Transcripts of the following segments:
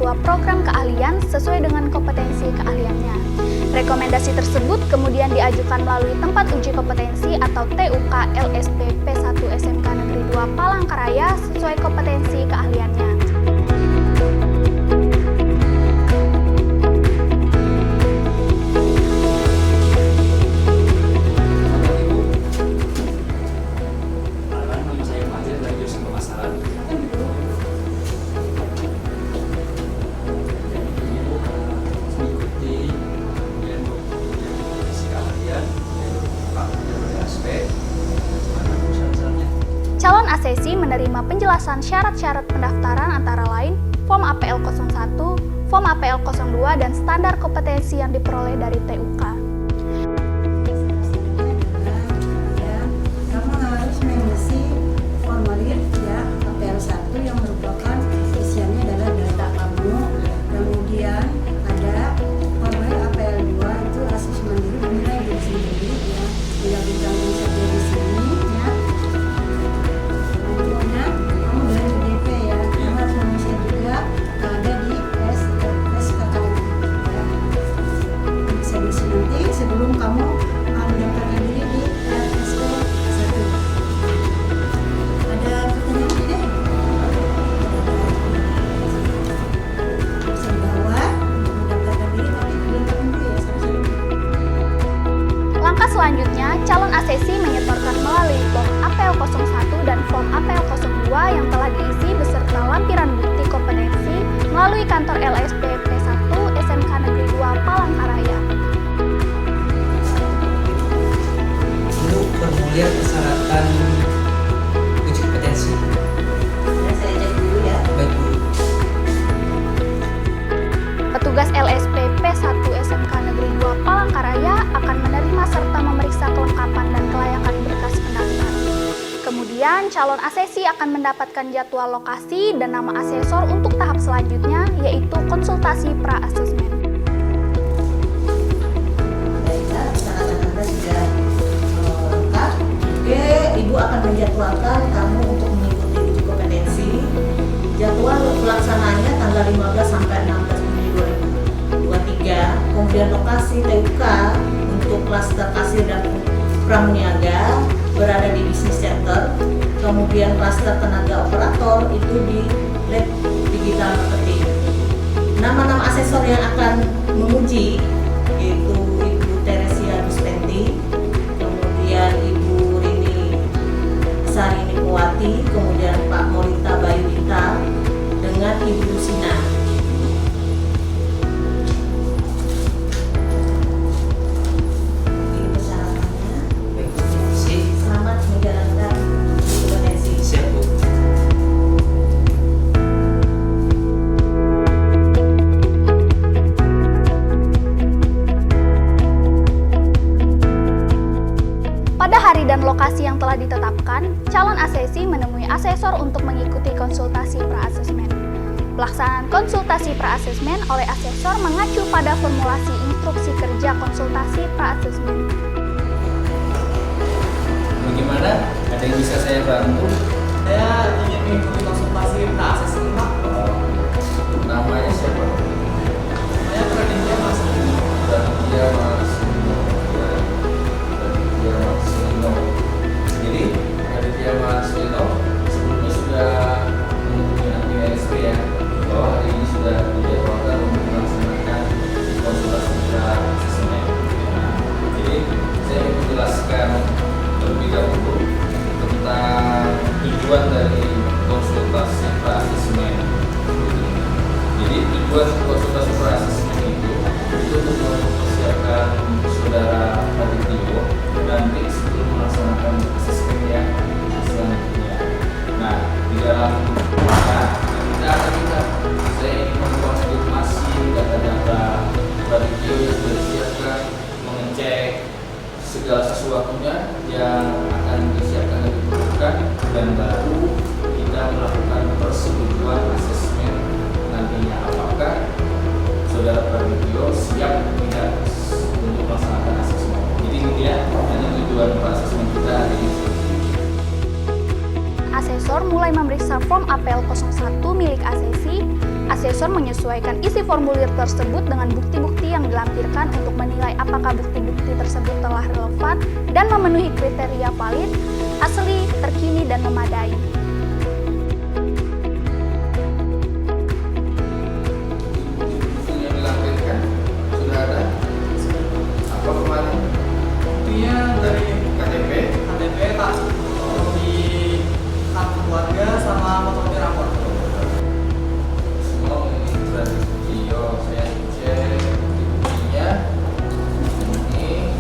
sebuah program keahlian sesuai dengan kompetensi keahliannya. Rekomendasi tersebut kemudian diajukan melalui tempat uji kompetensi atau TUK LSP P1 SMK Negeri 2 Palangkaraya sesuai kompetensi keahliannya. Calon ASESI menerima penjelasan syarat-syarat pendaftaran antara lain Form APL 01, Form APL 02, dan standar kompetensi yang diperoleh dari TUK. Kamu harus mengisi formulir APL 1 yang merupakan isiannya adalah data kamu. Kemudian ada formulir APL 2 itu asesmen diri menilai diri sendiri tinggal ditanggung saja di sini ya. Kamu dari DP ya, kamu harus mengisi juga ada di SKKN ya. Bisa diisi nanti sebelum kamu mendaftarkan diri di LSP 1. Ada pertanyaan tidak? Bisa dibawa mendaftarkan diri tapi dilengkapi dulu ya saudara-saudara. Langkah selanjutnya, calon ASESI menyetorkan melalui Form APL 01 dan Form APL 02 yang telah diisi beserta lampiran bukti kompetensi melalui kantor LSP P1 SMK Negeri 2 Palangkaraya. Untuk formulir persyaratan uji kompetensi. Ya, saya cek dulu ya. Baik Bu. Petugas LSP P1 SMK Negeri 2 Palangkaraya akan menerima serta memeriksa kelengkapan dan kelayakan berkas pendaftar. Kemudian, calon ASESI akan mendapatkan jadwal lokasi dan nama asesor untuk tahap selanjutnya, yaitu konsultasi pra-asesmen. Baiklah, persyaratan Anda sudah lengkap. Oke, Ibu akan menjadwalkan kamu untuk mengikuti uji kompetensi. Jadwal pelaksanaannya tanggal 15 sampai 16 Juni 2023. Kemudian lokasi TUK untuk klaster kasir dan pramuniaga berada di Business Center. Kemudian klaster tenaga operator itu di Lab Digital Marketing. Nama-nama asesor yang akan menguji yaitu Ibu Teresia Duspenti, kemudian Ibu Rini Sari Nipowati, kemudian Pak Morita Bayudita dengan Ibu Sina. Ini persyaratannya. Baik, terima kasih. Selamat menjalankan kompetensi. Siap Bu. Pada hari dan lokasi yang telah ditetapkan, calon ASESI menemui asesor untuk mengikuti konsultasi pra-asesmen. Pelaksanaan konsultasi pra-asesmen oleh asesor mengacu pada formulasi instruksi kerja konsultasi pra-asesmen. Bagaimana? Ada yang bisa saya bantu? Saya ingin mengikuti konsultasi pra-asesmen Pak. Namanya siapa? Saya Praditya Mas. Raditya Marsino. Raditya Marsino. Jadi Raditya Marsino sebelumnya sudah menghubungi admin LSP ya, bahwa hari ini sudah dijadwalkan untuk melaksanakan konsultasi pra-asesmen. Jadi saya ingin menjelaskan terlebih dahulu tentang tujuan dari konsultasi pra-asesmen. Jadi tujuan konsultasi pra-asesmen itu untuk mempersiapkan saudara Radityo nanti sebelum melaksanakan asesmen yang selanjutnya. Nah, di dalam data saya ingin mengkonfirmasi data-data Radityo yang sudah disiapkan, mengecek segala sesuatunya yang akan disiapkan dan diperlukan, dan baru kita melakukan persetujuan asesmen nantinya apakah saudara Pradityo siap tidak untuk melaksanakan asesmen. Jadi ini dia hanya tujuan asesmen kita hari ini. Asesor mulai memeriksa form APL 01 milik ASESI, Asesor menyesuaikan isi formulir tersebut dengan bukti-bukti yang dilampirkan untuk menilai apakah bukti-bukti tersebut telah relevan dan memenuhi kriteria valid, asli, terkini, dan memadai. Bukti yang dilampirkan sudah ada. Apa kemarin? Buktinya dari KTP. KTP, tak di kartu keluarga sama foto rapor. Semua ini berarti video saya cek buktinya. Ini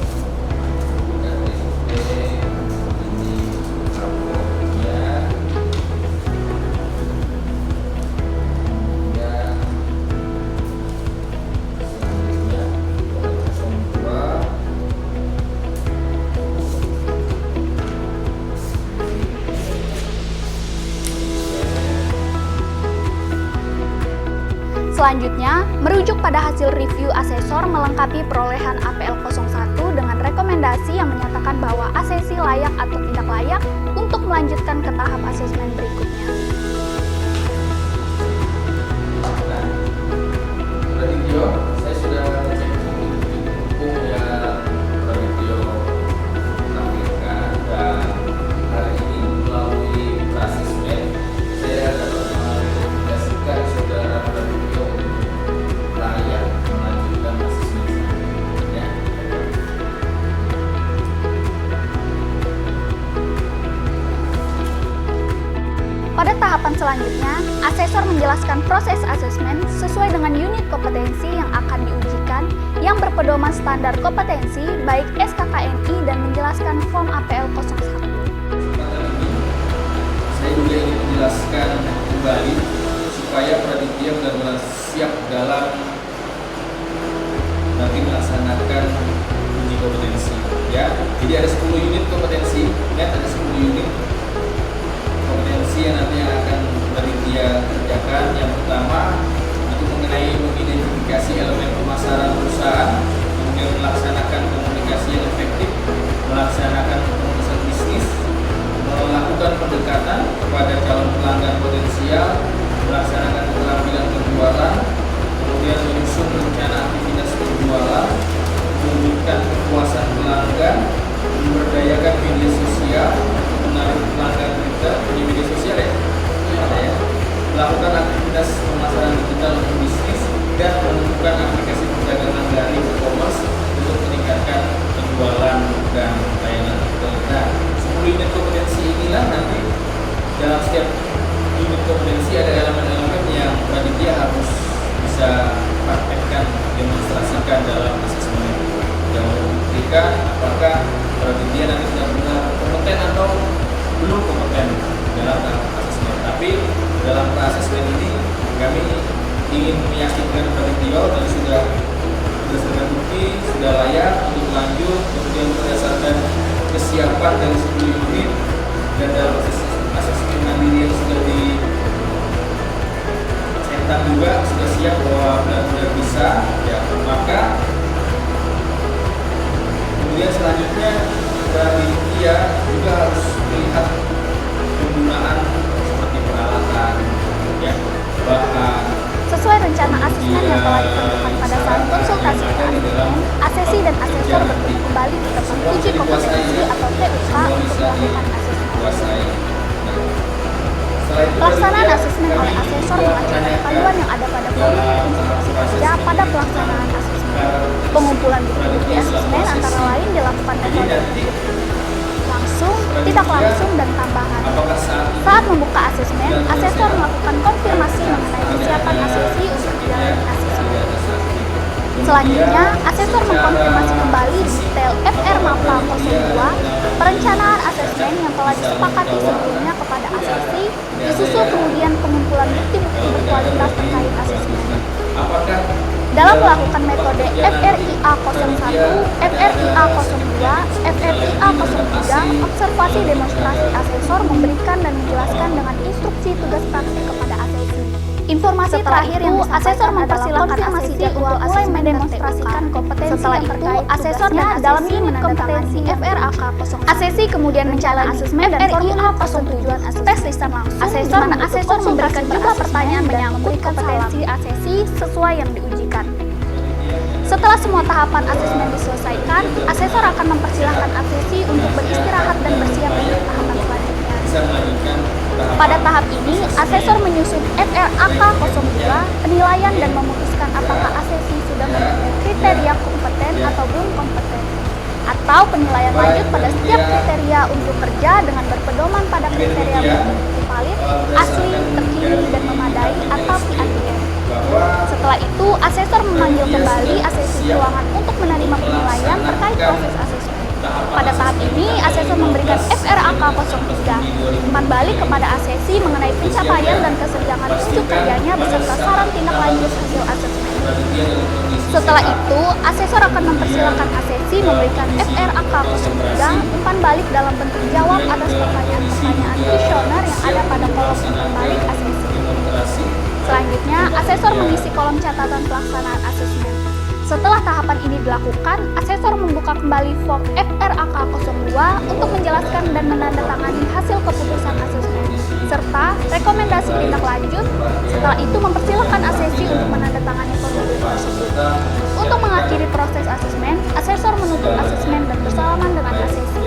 KTP, ini rapornya. Ya, selanjutnya 02. Selanjutnya, merujuk pada hasil review asesor melengkapi perolehan APL 01 dengan rekomendasi yang menyatakan bahwa asesi layak atau tidak layak untuk melanjutkan ke tahap asesmen berikutnya. Nah, video saya sudah cek bukti hukum yang video tampilkan, dan hari ini melalui asesmen saya dapat merekomendasikan saudara video layak melanjutkan asesmen selanjutnya. Pada tahapan selanjutnya, asesor menjelaskan proses asesmen sesuai dengan unit kompetensi yang akan diujikan yang berpedoman standar kompetensi baik SKKNI dan menjelaskan form APL 01. Kesempatan ini saya juga ingin menjelaskan kembali supaya Praditya benar-benar siap dalam nanti melaksanakan uji kompetensi. Ya, jadi ada 10 unit kompetensi, net ada 10 unit kompetensi yang nanti akan Praditya kerjakan. Yang pertama itu mengenai mengidentifikasi elemen pemasaran perusahaan, kemudian melaksanakan komunikasi yang efektif, melaksanakan pemrosesan bisnis, melakukan pendekatan kepada calon pelanggan potensial, melaksanakan keterampilan penjualan, kemudian menyusun rencana aktivitas penjualan, mewujudkan kepuasan pelanggan, memberdayakan media sosial, menarik pelanggan kita di media sosial ya, ada ya, melakukan aktivitas pemasaran digital untuk bisnis, dan menentukan aplikasi perdagangan dari e-commerce untuk meningkatkan penjualan dan layanan retail. Nah, 10 unit kompetensi inilah nanti dalam setiap unit kompetensi ada elemen-elemen yang Praditya harus bisa praktekkan, demonstrasikan dalam asesmen yang membuktikan apakah Praditya nanti benar-benar kompeten atau belum kompeten dalam tahap asesmen. Tapi dalam asesmen ini kami ingin meyakinkan Praditya dan sudah berdasarkan bukti sudah layak untuk lanjut, kemudian berdasarkan kesiapan dari 10 unit dan dalam asesmen mandiri yang sudah dicetak juga sudah siap bahwa benar-benar bisa, ya, maka kemudian selanjutnya Praditya juga harus melihat penggunaan seperti peralatan, ya, bahan. Sesuai rencana asesmen yang telah ditentukan pada saat konsultasi ke asesmen, asesi dan asesor bertemu kembali di tempat uji kompetensi atau TUK untuk melakukan asesmen. Pelaksanaan asesmen oleh asesor mengacu kepaduan yang ada pada formulir instruksi kerja pada pelaksanaan asesmen. Pengumpulan bukti-bukti asesmen antara lain dilakukan metode langsung, tidak langsung, dan tambahan. Saat membuka asesmen, asesor melakukan konfirmasi mengenai kesiapan asesi untuk menjalani asesmen. Selanjutnya, asesor mengkonfirmasi kembali detail FR MAPA 02, perencanaan asesmen yang telah disepakati sebelumnya kepada asesi, disusul kemudian pengumpulan bukti-bukti berkualitas terkait asesmen. Dalam melakukan metode FRIA 01, FRIA 02, FRIA 03, observasi demonstrasi asesor memberikan dan menjelaskan dengan instruksi tugas praktik kepada asesi. Informasi terakhir yang asesor mempersilahkan konfirmasi jadwal mulai mendemonstrasikan kompetensi. Setelah itu, asesornya dalam ini kompetensi FRAK 0. Asesi kemudian menjalani asesmen dan formula tujuan tes lisan langsung. Asesor memberikan juga pertanyaan menyangkut kompetensi asesi sesuai yang diujikan. Setelah semua tahapan asesmen diselesaikan, asesor akan mempersilahkan asesi untuk beristirahat dan bersiap untuk tahapan selanjutnya. Pada tahap ini, asesor menyusun FRAK 02 penilaian dan memutuskan apakah asesi sudah memenuhi kriteria kompeten atau belum kompeten, atau penilaian lanjut pada setiap kriteria untuk kerja dengan berpedoman pada kriteria bukti valid, asli, terkini, dan memadai atau PATM. Setelah itu, asesor memanggil kembali asesi keuangan untuk menerima penilaian terkait proses asesmen. Pada tahap ini, asesor memberikan FRAK 03, umpan balik kepada asesi mengenai pencapaian dan kesediaan unjuk kerjanya beserta saran tindak lanjut hasil asesmen. Setelah itu, asesor akan mempersilahkan asesi memberikan FRAK 03, umpan balik dalam bentuk jawab atas pertanyaan-pertanyaan kuesioner yang ada pada kolom umpan balik asesi. Selanjutnya, asesor mengisi kolom catatan pelaksanaan asesmen. Setelah tahapan ini dilakukan, asesor membuka kembali form FRAK 02 untuk menjelaskan dan menandatangani hasil keputusan asesmen, serta rekomendasi tindak lanjut. Setelah itu mempersilahkan asesi untuk menandatangani formulir tersebut. Untuk mengakhiri proses asesmen, asesor menutup asesmen dan bersalaman dengan asesi.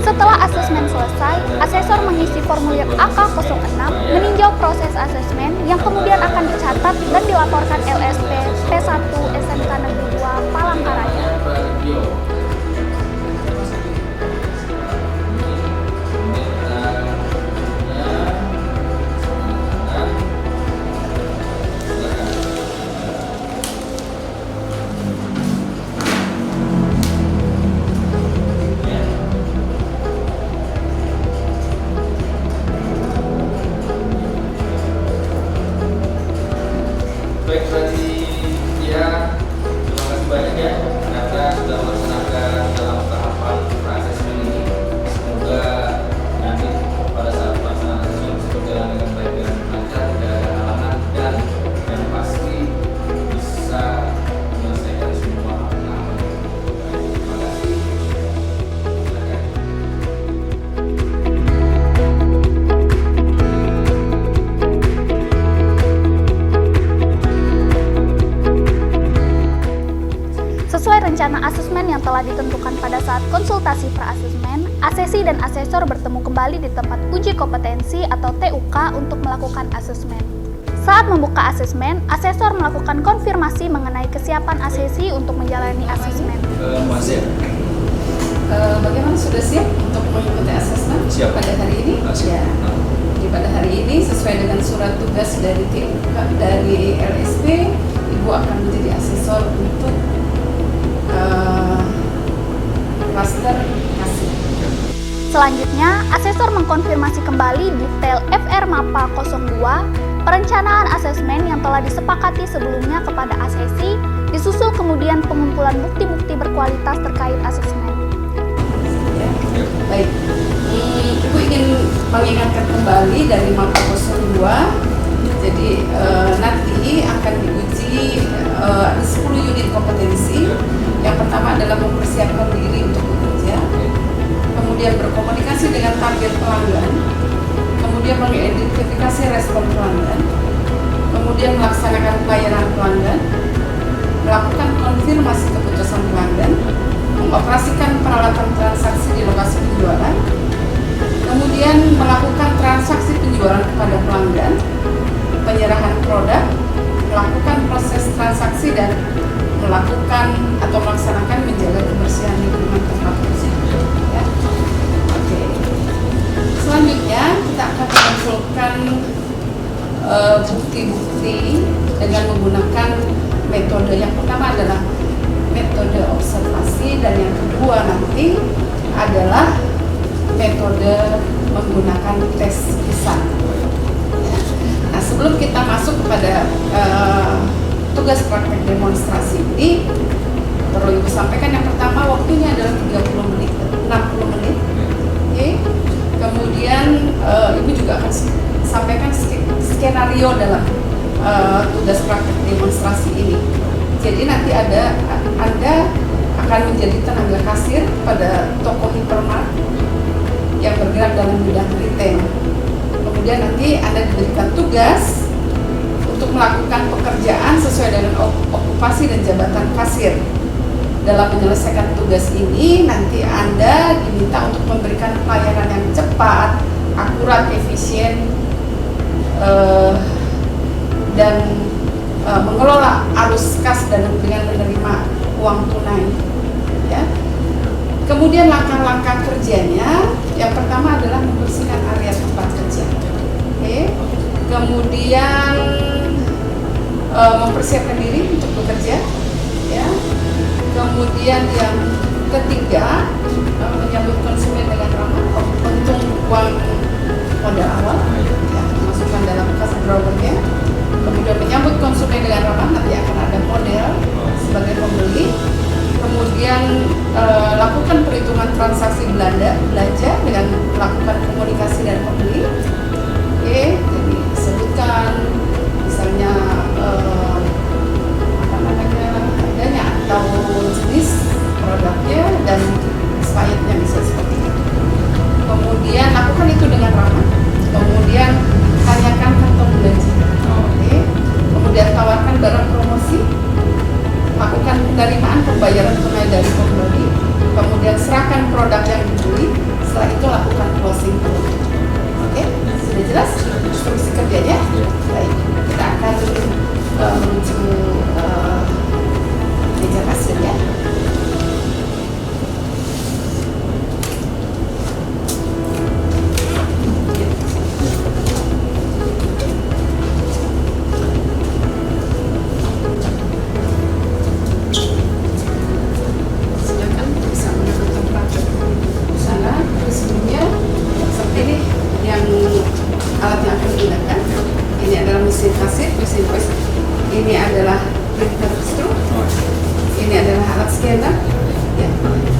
Setelah asesmen selesai, asesor mengisi formulir AK06 meninjau proses asesmen yang kemudian akan dicatat dan dilaporkan LSP P1 SMK Negeri 2 Palangkaraya. Baik, berarti ya terima kasih banyak ya karena sudah melaksanakan dalam tahapan pra-asesmen ini. Semoga nanti pada saat pelaksanaan asesmen bisa berjalan dengan baik dan lancar, tidak ada halangan dan yang pasti bisa menyelesaikan semua tahapan. Terima kasih. Silakan. Sesuai rencana asesmen yang telah ditentukan pada saat konsultasi pra-asesmen, asesi dan asesor bertemu kembali di tempat uji kompetensi atau TUK untuk melakukan asesmen. Saat membuka asesmen, asesor melakukan konfirmasi mengenai kesiapan asesi untuk menjalani asesmen. Bagaimana, sudah siap untuk mengikuti asesmen Siap. pada hari ini? Siap. Ya. Jadi pada hari ini sesuai dengan surat tugas dari TUK dari LSP, Ibu akan menjadi asesor untuk klaster kasih. Selanjutnya, asesor mengkonfirmasi kembali detail FR MAPA 02, perencanaan asesmen yang telah disepakati sebelumnya kepada asesi, disusul kemudian pengumpulan bukti-bukti berkualitas terkait asesmen. Ya. Baik, Ibu ingin mengingatkan kembali dari MAPA 02. Jadi nanti akan diuji ada 10 unit kompetensi. Yang pertama adalah mempersiapkan diri untuk bekerja, kemudian berkomunikasi dengan target pelanggan, kemudian mengidentifikasi respon pelanggan, kemudian melaksanakan pelayanan pelanggan, melakukan konfirmasi keputusan pelanggan, mengoperasikan peralatan transaksi di lokasi penjualan, kemudian melakukan transaksi penjualan kepada pelanggan, penyerahan produk, melakukan proses transaksi dan melakukan atau melaksanakan menjaga kebersihan lingkungan tempat kerja. Ya. Oke. Selanjutnya kita akan mengumpulkan bukti-bukti dengan menggunakan metode. Yang pertama adalah metode observasi dan yang kedua nanti adalah metode menggunakan tes lisan. Ya. Nah, sebelum kita masuk kepada tugas praktek demonstrasi ini, perlu Ibu sampaikan yang pertama waktunya adalah 60 menit. Oke. Kemudian Ibu juga akan skenario dalam tugas praktek demonstrasi ini. Jadi nanti Anda akan menjadi tenaga kasir pada toko hipermart yang bergerak dalam bidang retail. Kemudian nanti Anda diberikan tugas untuk melakukan pekerjaan sesuai dengan okupasi dan jabatan kasir. Dalam menyelesaikan tugas ini, nanti Anda diminta untuk memberikan pelayanan yang cepat, akurat, efisien, dan mengelola arus kas dan dengan menerima uang tunai. Ya. Kemudian langkah-langkah kerjanya, yang pertama adalah membersihkan area tempat kerja. Oke. Kemudian mempersiapkan diri untuk bekerja. Ya. Kemudian yang ketiga, menyambut konsumen dengan ramah, untung uang modal awal, ya, masukkan dalam kas drawernya. Kemudian menyambut konsumen dengan ramah, nanti akan ada model sebagai pembeli. Kemudian lakukan perhitungan transaksi belanja dengan melakukan komunikasi dengan pembeli. Oke, jadi sebutkan misalnya harganya atau jenis produknya dan expirednya, bisa seperti itu. Kemudian lakukan itu dengan ramah. Kemudian tanyakan kantong belanja. Oke. Kemudian tawarkan barang promosi. Lakukan penerimaan pembayaran tunai dari pembeli. Kemudian serahkan produk yang dibeli. Setelah itu lakukan closing. Oke, sudah jelas instruksi kerjanya? Baik, kita akan menuju meja kasir ya. Silakan bisa mengambil tempat di sana. Sebelumnya seperti ini yang alat yang akan digunakan. Ini adalah mesin kasir, mesin pos. Ini adalah printer stroke. Ini adalah alat scanner. Ya.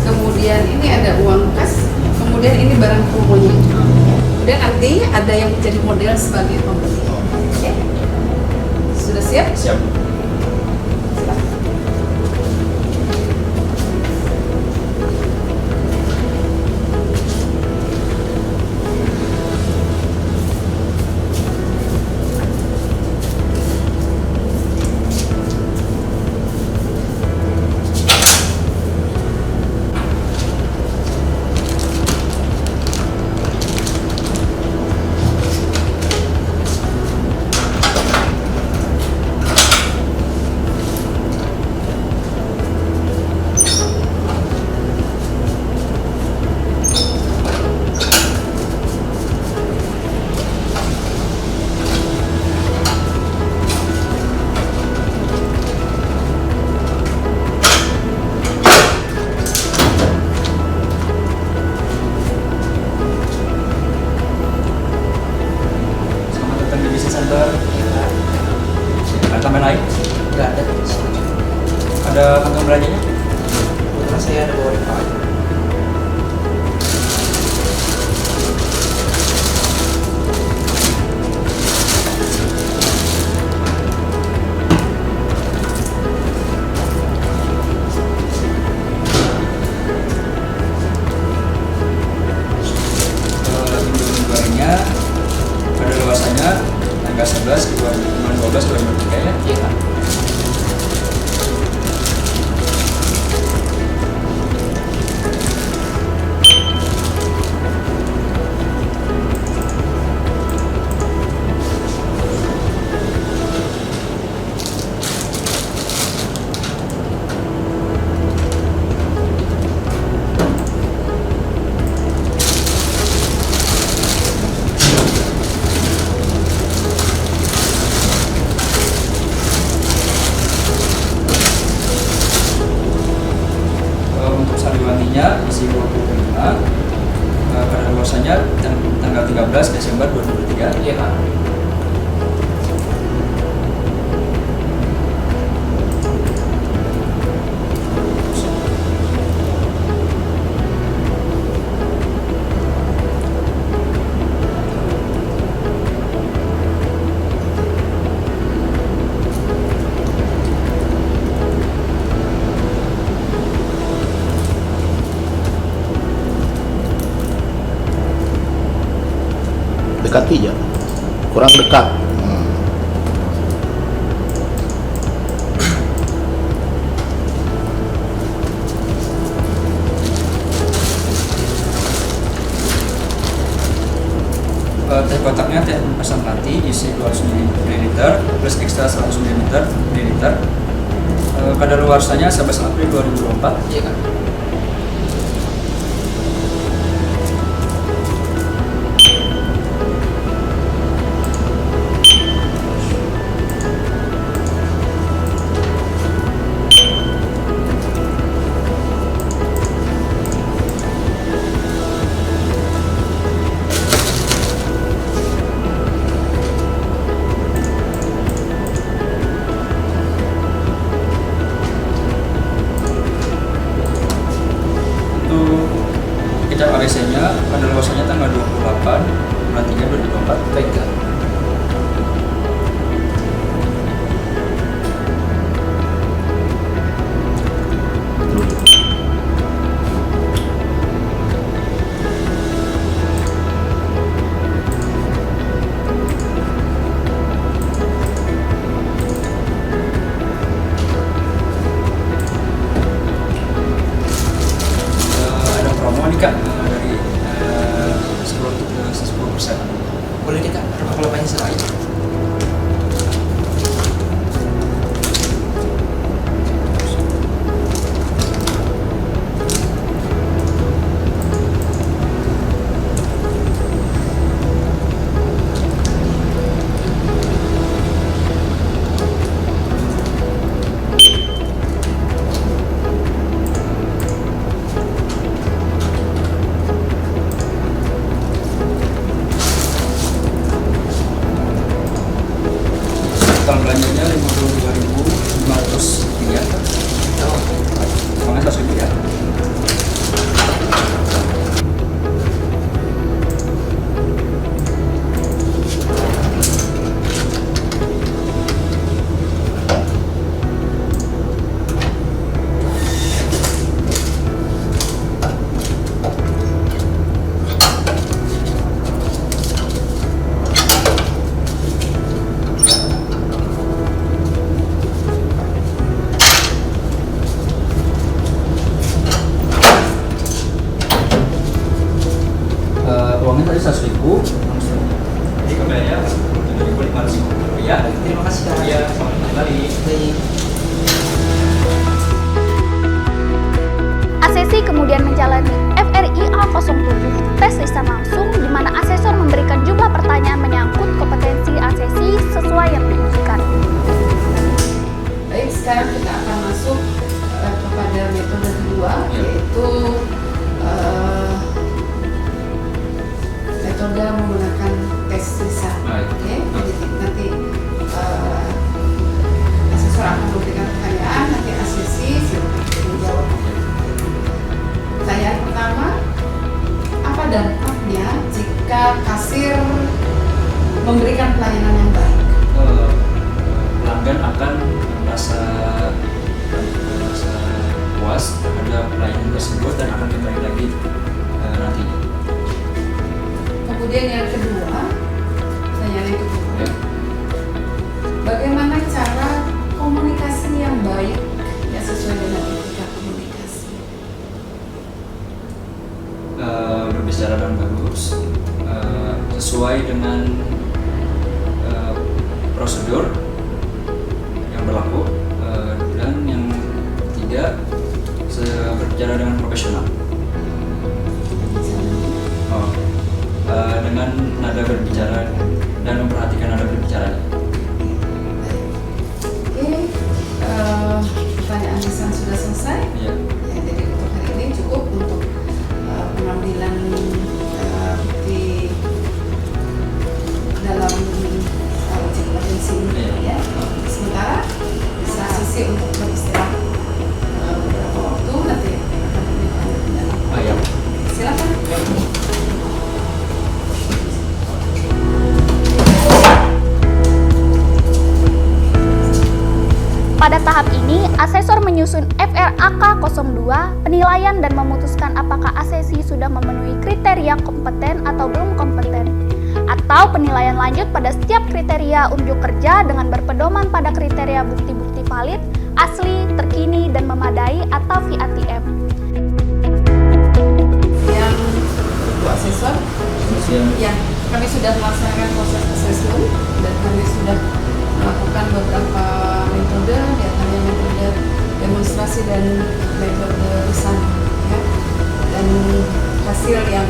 Kemudian ini ada uang kas. Kemudian ini barang promonya. Kemudian nanti ada yang menjadi model sebagai pembeli. Oke. Sudah siap? Siap. Silakan. Selamat datang di Business Center. Ada tambahan lain? Nggak ada. Ada kantong belanjanya? Putra saya ada bawa di Pak. Minggu-mingguannya pada luasannya tanggal 11 ke 12 2023 ya? Iya Pak. Untuk sariwanginya isi 25 pada luasannya tanggal 13 Desember 2023. Iya Pak. mendekati ya, kurang dekat. Teh kotaknya teh asam mati isi 200 ml plus ekstra 100 ml. Kadaluarsanya 11 April 2024. Iya kan? Kita ARC-nya kadaluarsanya tanggal 28 bulan 3 2024. Baik Kak. Ada promo nih Kak dari 10%. Boleh nih Kak, kalau pengen selain. Total belanjanya 52.500 rupiah. Oh, Uangnya 100 rupiah. Uangnya tadi 100.000 langsung. Jadi kembalinya 7.500 rupiah. terima kasih Kak. Iya, selamat kembali. Baik. Asesi kemudian menjalani FRIA 07 tes lisan langsung di mana asesor memberikan jumlah pertanyaan menyangkut kompetensi asesi sesuai yang diujikan. Baik, sekarang kita akan masuk kepada metode kedua, yaitu metode menggunakan tes lisan. Baik. Oke, jadi nanti asesor akan memberikan pertanyaan, nanti asesi silakan menjawab. Pertanyaan pertama, apa dampaknya jika kasir memberikan pelayanan yang baik? Pelanggan akan merasa puas terhadap pelayanan tersebut dan akan kembali lagi nantinya. Kemudian yang kedua, pertanyaan yang kedua, bagaimana cara komunikasi yang baik yang sesuai dengan etika komunikasi? Berbicara dengan bagus, sesuai dengan prosedur yang berlaku, dan yang ketiga berbicara dengan profesional. Dengan nada berbicara dan memperhatikan nada berbicaranya. Oke, pertanyaan lisan sudah selesai. Iya. Ya, jadi untuk hari ini cukup untuk pengambilan bukti dalam uji kompetensi ini ya. Sementara bisa sisi untuk beristirahat beberapa waktu, nanti akan dilanjutkan. Ya. Silakan. Pada tahap ini, asesor menyusun FRAK 02 penilaian dan memutuskan apakah asesi sudah memenuhi kriteria kompeten atau belum kompeten. atau penilaian lanjut pada setiap kriteria unjuk kerja dengan berpedoman pada kriteria bukti-bukti valid, asli, terkini, dan memadai atau VATM. Yang Bu Asesor, ya kami sudah melaksanakan proses asesmen dan kami sudah melakukan beberapa metode, diantaranya metode demonstrasi dan metode lisan, ya. Dan hasil yang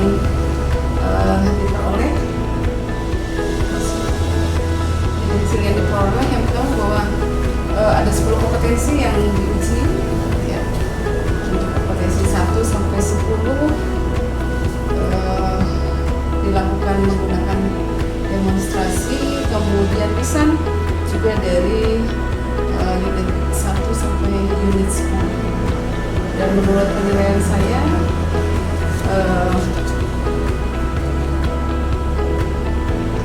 diperoleh yang pertama bahwa ada 10 kompetensi yang diuji, ya. Untuk kompetensi 1 sampai 10 dilakukan menggunakan demonstrasi, kemudian lisan juga dari unit 1 sampai unit 10. Dan menurut penilaian saya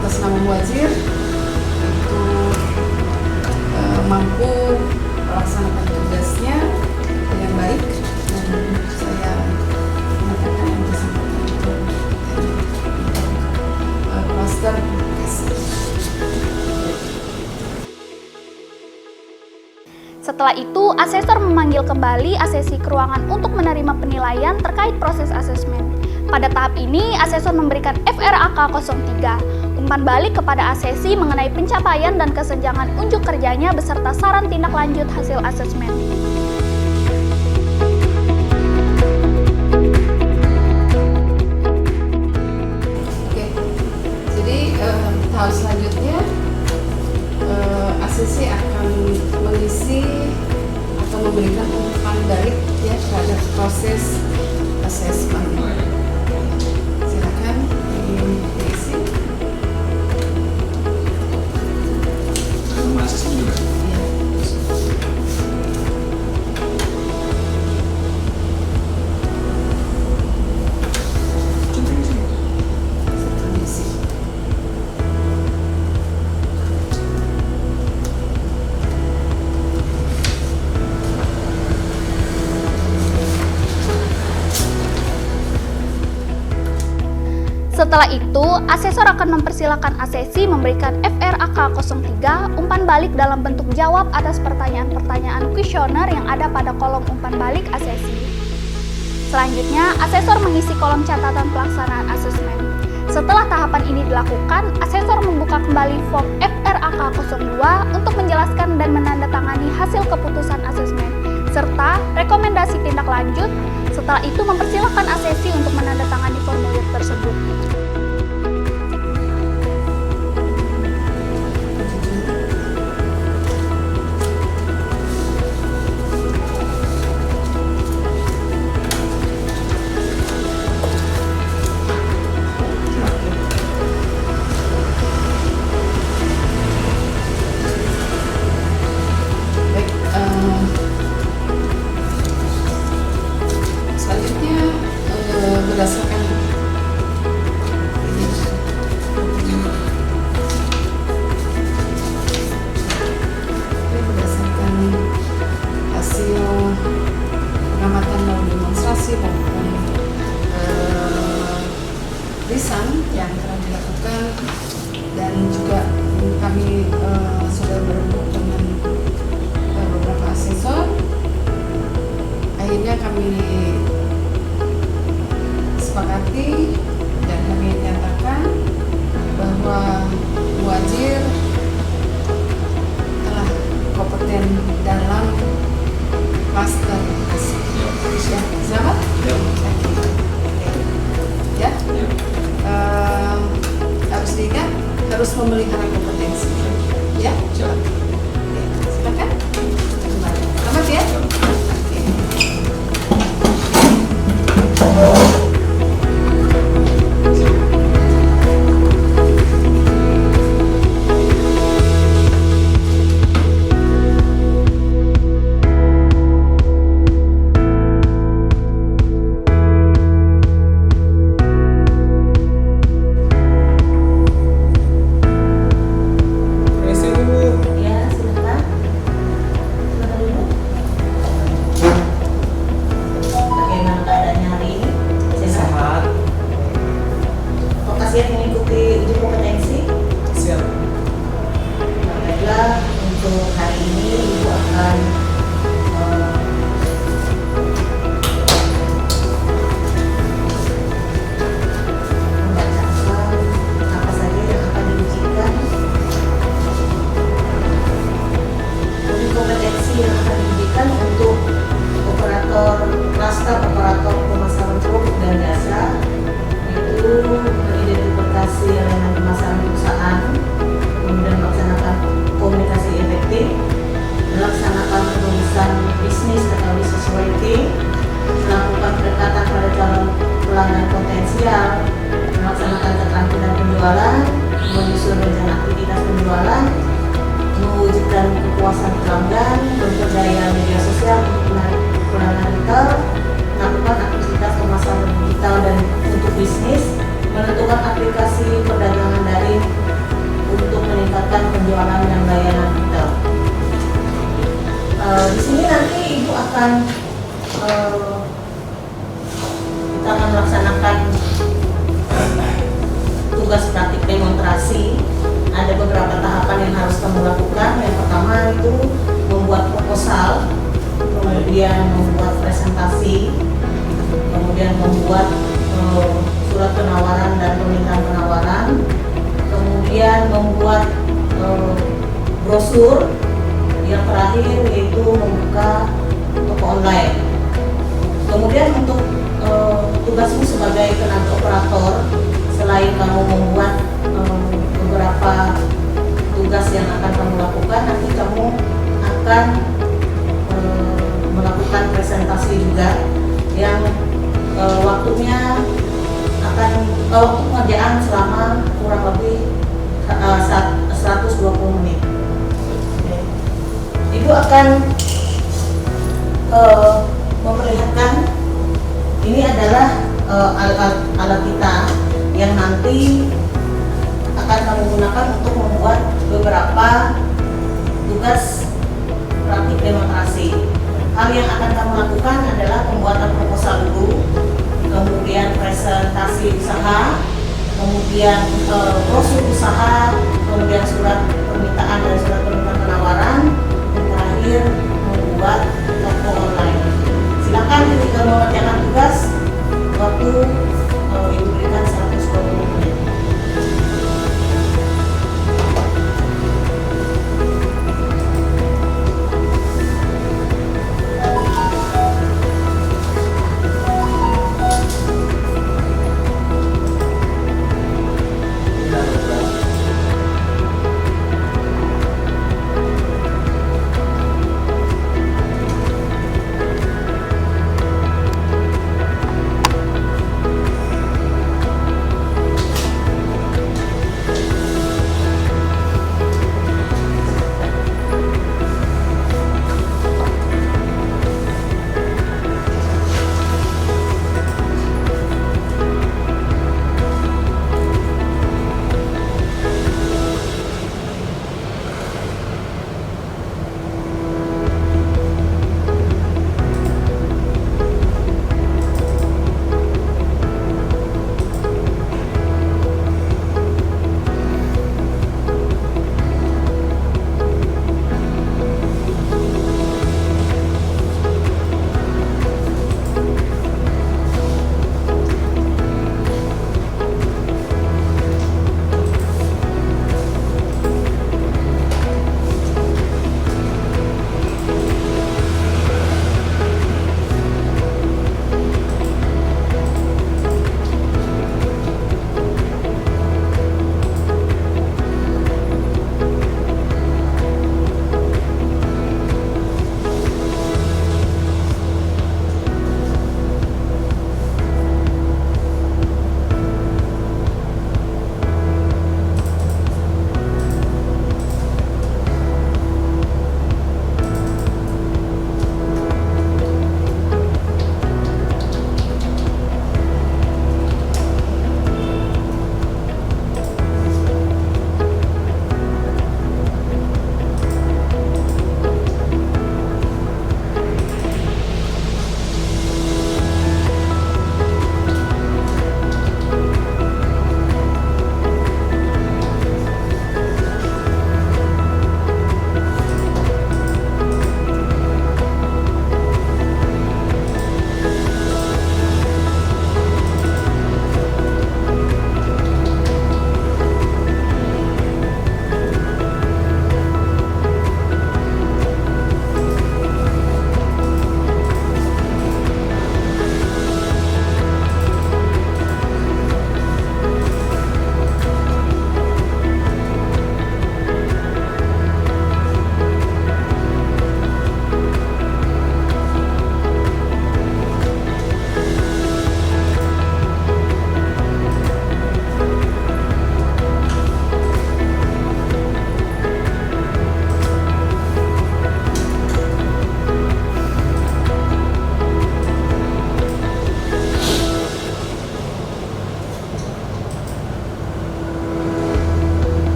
atas nama Muwadzir itu mampu melaksanakan tugasnya dengan baik, dan saya mengatakan yang bersangkutan itu master advokasi. Setelah itu, asesor memanggil kembali asesi ke ruangan untuk menerima penilaian terkait proses asesmen. Pada tahap ini, asesor memberikan FRAK 03, umpan balik kepada asesi mengenai pencapaian dan kesenjangan unjuk kerjanya beserta saran tindak lanjut hasil asesmen. Oke, jadi tahap selanjutnya asesi akan mengisi atau memberikan umpan balik, ya, terhadap proses asesmen. Silakan diisi. Sama asesmen juga. Ya. Contohnya sini. Diisi. Setelah itu, asesor akan mempersilahkan asesi memberikan FRAK 03 umpan balik dalam bentuk jawab atas pertanyaan-pertanyaan kuesioner yang ada pada kolom umpan balik asesi. Selanjutnya, asesor mengisi kolom catatan pelaksanaan asesmen. Setelah tahapan ini dilakukan, asesor membuka kembali form FRAK 02 untuk menjelaskan dan menandatangani hasil keputusan asesmen, serta rekomendasi tindak lanjut. Setelah itu mempersilahkan asesi untuk menandatangani formulir tersebut. Baik, selanjutnya berdasarkan hasil pengamatan melalui demonstrasi maupun lisan yang telah dilakukan, dan juga kami sudah berembuk dengan beberapa asesor. Akhirnya kami sepakati dan kami nyatakan bahwa Muwadzir telah kompeten dalam master advokasi. Ya, selamat. Ya. Ya. Harus diingat, harus memelihara kompetensi. Ya. Siap. Oke, silakan. Selamat ya. Oke. Ya, silakan. Silakan dulu. Bagaimana keadaannya hari ini? Sehat. Sehat. Apakah siap mengikuti uji kompetensi? untuk hari ini Ibu akan membacakan apa saja yang akan diujikan. Uji kompetensi yang akan diujikan untuk operator klaster operator pemasaran produk dan jasa, itu mengidentifikasi elemen pemasaran perusahaan, kemudian melaksanakan komunikasi efektif, melaksanakan penulisan bisnis atau business writing, melakukan pendekatan pada calon pelanggan potensial, melaksanakan keterampilan penjualan, menyusun rencana aktivitas penjualan, mewujudkan kepuasan pelanggan, memperdaya media sosial untuk menarik pelanggan retail, melakukan aktivitas pemasaran digital dan untuk bisnis, menentukan aplikasi perdagangan daring untuk meningkatkan penjualan dan layanan retail. Di sini nanti Ibu akan kita akan melaksanakan tugas praktik demonstrasi. Ada beberapa tahapan yang harus kamu lakukan. Yang pertama itu membuat proposal, kemudian membuat presentasi, kemudian membuat surat penawaran dan permintaan penawaran, kemudian membuat brosur, yang terakhir yaitu membuka toko online. Kemudian untuk tugasmu sebagai tenaga operator, selain kamu membuat beberapa tugas yang akan kamu lakukan, nanti kamu akan melakukan presentasi juga yang waktunya akan waktu pengerjaan selama kurang lebih 120 menit. Ibu akan memperlihatkan ini adalah alat kita yang nanti akan kamu gunakan untuk membuat beberapa tugas praktik demonstrasi. Hal yang akan kamu lakukan adalah pembuatan proposal dulu, kemudian presentasi usaha, kemudian brosur usaha, kemudian surat permintaan dan surat permintaan penawaran, dan terakhir membuat toko online. Silakan ketika mengerjakan tugas, waktu Ibu berikan 120 menit.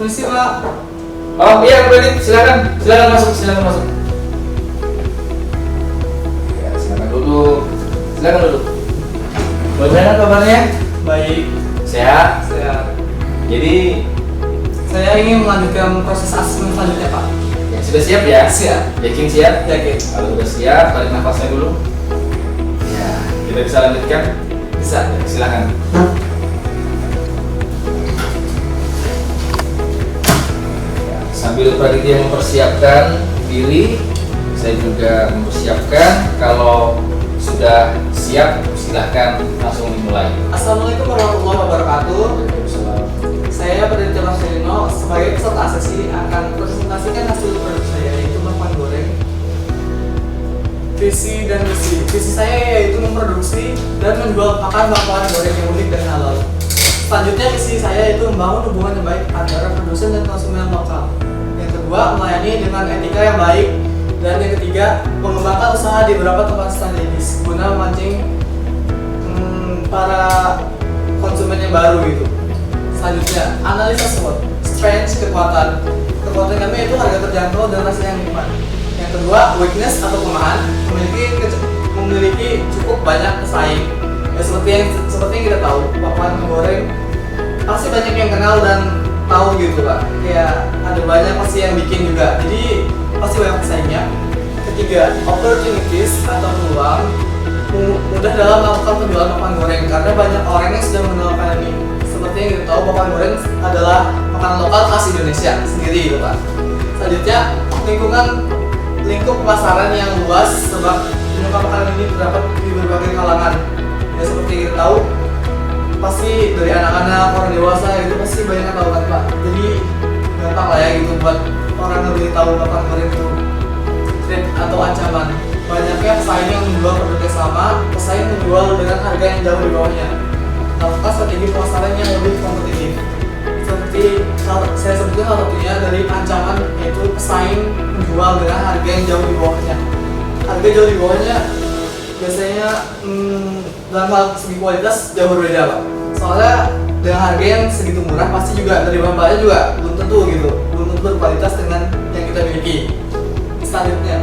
Permisi Pak. Oh iya, Kredit, silakan masuk. Ya, silakan duduk. Bagaimana kabarnya? Baik. Sehat. Jadi, Saya ingin melanjutkan proses asesmen selanjutnya Pak. ya sudah siap ya? Siap. Yakin siap? Yakin. Kalau sudah siap, tarik nafasnya dulu. Ya, kita bisa lanjutkan? Bisa. Ya, silakan. Ya, sambil panitia mempersiapkan diri, saya juga mempersiapkan. Kalau sudah siap, silahkan langsung dimulai. Assalamualaikum warahmatullahi wabarakatuh. Saya Peneliti Marcelino sebagai peserta sesi akan presentasikan hasil produk saya, yaitu bakwan goreng. Visi dan misi saya yaitu memproduksi dan menjual pakan bakwan goreng yang unik dan halal. Selanjutnya misi saya yaitu membangun hubungan yang baik antara produsen dan konsumen lokal. Yang kedua, melayani dengan etika yang baik. Dan yang ketiga, mengembangkan usaha di beberapa tempat strategis guna memancing para konsumen yang baru gitu. Selanjutnya, analisa SWOT, strength, kekuatan kami itu harga terjangkau dan rasa yang nikmat. Yang kedua, weakness atau kelemahan, memiliki cukup banyak pesaing. Ya, seperti yang kita tahu, bakwan goreng pasti banyak yang kenal dan tahu gitu Pak. Kayak ada banyak pasti yang bikin juga, jadi pasti banyak pesaingnya. Ketiga, opportunities atau peluang, mudah dalam melakukan penjualan bakwan goreng karena banyak orang yang sudah mengenalkan ini. Seperti yang kita tahu, bakwan goreng adalah makanan lokal khas Indonesia sendiri gitu Pak. Selanjutnya, lingkup pasaran yang luas sebab penyuka makanan ini terdapat di berbagai kalangan. Ya seperti yang kita tahu, pasti dari anak-anak, orang dewasa itu pasti banyak yang tahu kan Pak. Jadi gampang lah ya gitu buat orang yang lebih tahu bakwan goreng itu threat atau ancaman. Banyaknya pesaing yang menjual produknya sama, pesaing menjual dengan harga yang jauh di bawahnya. Lakukan strategi pemasaran yang lebih kompetitif. Seperti saya sebutkan salah satunya dari ancaman, yaitu pesaing menjual dengan harga yang jauh di bawahnya. Harga jauh di bawahnya biasanya dalam hal segi kualitas jauh berbeda Pak. Soalnya dengan harga yang segitu murah pasti juga dari bahan-bahannya juga belum tentu gitu, belum tentu berkualitas dengan yang kita miliki. Selanjutnya,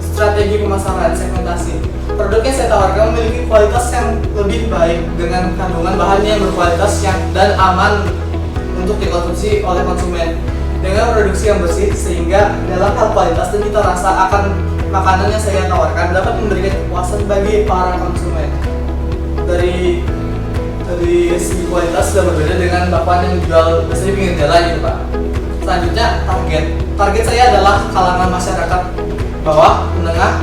strategi pemasaran segmentasi. Produk yang saya tawarkan memiliki kualitas yang lebih baik dengan kandungan bahannya yang berkualitas dan aman untuk dikonsumsi oleh konsumen. Dengan produksi yang bersih sehingga dalam hal kualitas dan cita rasa akan makanan yang saya tawarkan dapat memberikan kepuasan bagi para konsumen. Dari segi kualitas sudah berbeda dengan bakwan yang dijual biasanya pinggir jalan gitu Pak. Selanjutnya, target saya adalah kalangan masyarakat bawah, menengah,